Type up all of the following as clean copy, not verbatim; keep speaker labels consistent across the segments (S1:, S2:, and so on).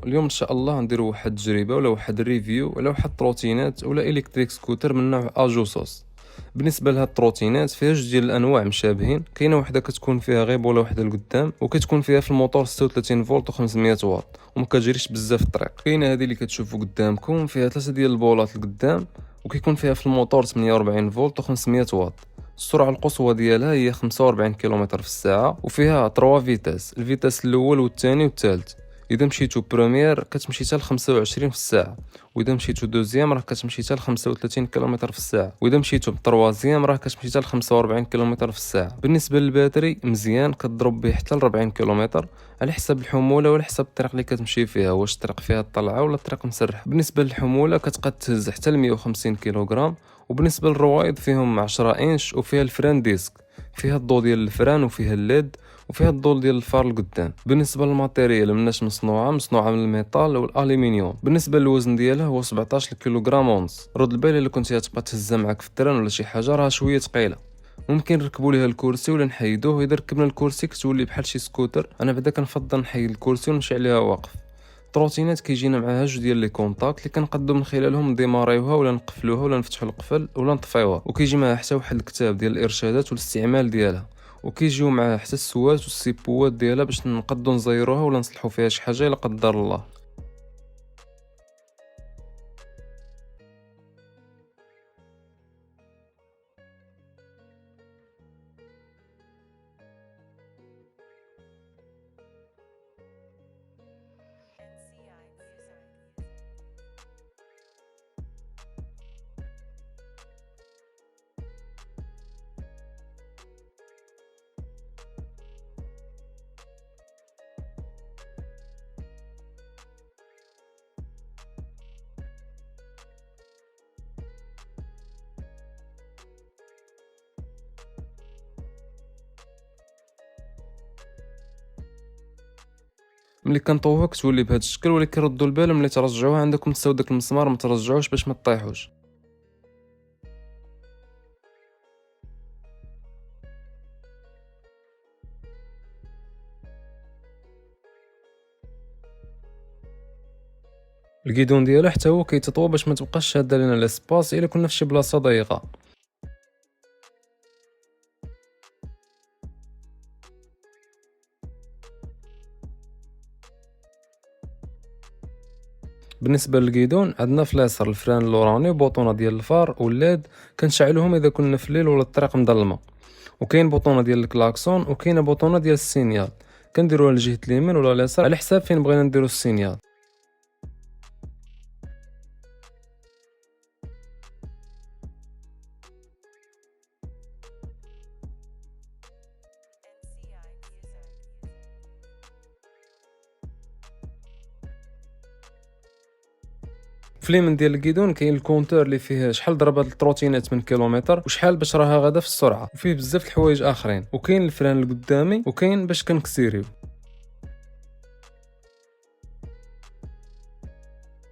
S1: اليوم ان شاء الله نديرو واحد التجربه ولا واحد الريفيو على واحد التروتينات ولا الكتريك سكوتر من نوع اجوسوس. بالنسبه لهاد التروتينات فيها جوج ديال الانواع مشابهين، كاينه وحده كتكون فيها غير بوله وحده لقدام وكتكون فيها في الموتور 36 فولت و500 واط وما كتجريش بزاف في الطريق. كاينه هذه اللي كتشوفوا قدامكم فيها 3 ديال البولات لقدام وكيكون فيها في الموتور 48 فولت و500 واط. السرعه القصوى ديالها هي 45 كيلومتر في الساعه وفيها 3 فيتاس، الفيتاس الاول والثاني والثالث. اذا مشيتو بريمير كتمشي حتى ل 25 في الساعه، واذا مشيتو دوزيام راه كتمشي حتى ل 35 كيلومتر في الساعه، واذا مشيتو بطروازيام راه كتمشي حتى ل 45 كيلومتر في الساعه. بالنسبه للباتري مزيان، كتضرب به حتى ل 40 كيلومتر على حسب الحموله وعلى حسب الطريق اللي كتمشي فيها، واش الطريق فيها الطلعه ولا الطريق مسرح. بالنسبه للحموله كتقد تهز حتى ل 150 كيلوغرام. وبالنسبه للروائد فيهم 10 انش وفيها الفران ديسك، فيها الضو ديال الفران وفيها الليد وفيها الضوء ديال الفار القدام. بالنسبه للماتيريال مناش مصنوعه من الميتال والالومنيوم. بالنسبه للوزن ديالها هو 17 كيلوغرام ونص. رد البال الا كنتي غتبقى تهزها معاك في التران ولا شي حاجه راه شويه ثقيله. ممكن نركبوا ليها الكرسي ولا نحيدوه. اذا ركبنا الكرسي كتولي بحال شي سكوتر، انا بعدا كنفضل نحيد الكرسي ونمشي عليها واقف. التروتينات كيجينا معاها جوج ديال لي كونتاكت اللي كنقدو من خلالهم نديماريوها ولا نقفلوها ولا نفتحوا القفل ولا نطفيوها، وكيجي معاها حتى واحد الكتاب ديال الارشادات والاستعمال ديالها، وكيجيو معاه حتى السوات والسيبوات ديالها باش نقدو نزيروها ولا نصلحوا فيها شي حاجه الا قدر الله. ملي كنطوها كتولي بهذا الشكل، ولكن ردوا البال ملي ترجعوها عندكم تساو داك المسمار ما ترجعوش باش ما تطيحوش. الكيدون ديالها حتى هو كيتطوى باش ما تبقاش شاده لنا لاسباس الا كنا في شي بلاصه ضيقه. بالنسبه للكيدون عندنا في اليسار الفران اللوراني وبوطونه ديال الفار والليد كنشعلوهم اذا كنا في الليل ولا الطريق مظلمه، وكاين بوطونه ديال الكلاكسون وكاينه بوطونه ديال السينيال كنديروها لجهه اليمين ولا اليسار على حساب فين بغينا نديرو السينيال. في اليمين ديال الكيدون كاين الكونتور اللي فيه شحال ضربات التروتينات من كيلومتر وشحال باش راها غادا في السرعه، وفيه بزاف الحوايج اخرين، وكاين الفران القدامي وكاين باش كنكسيريو.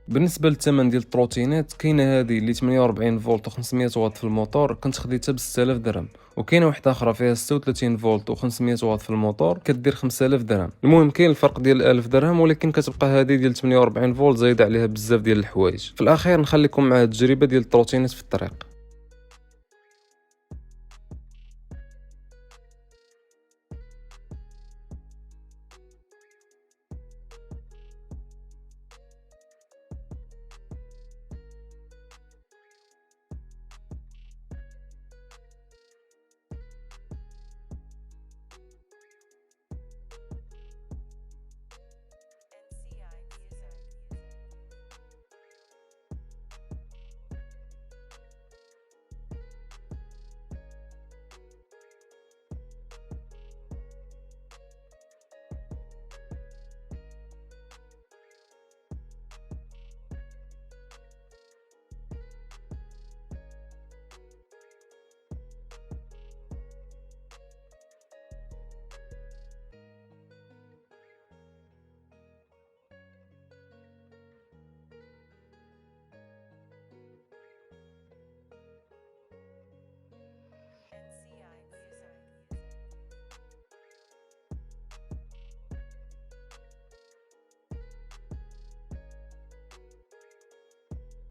S1: بالنسبه للثمن ديال التروتينات كاينه هذه اللي 48 فولت و500 واط في الموتور كنت خديتها ب 6000 درهم، وكاينه واحده اخرى فيها 36 فولت و500 واط في الموتور كدير 5000 درهم. المهم كاين الفرق ديال 1000 درهم، ولكن كتبقى هذه ديال 48 فولت زايده عليها بزاف ديال الحوايج. في الاخير نخليكم مع التجربه ديال التروتينات في الطريق.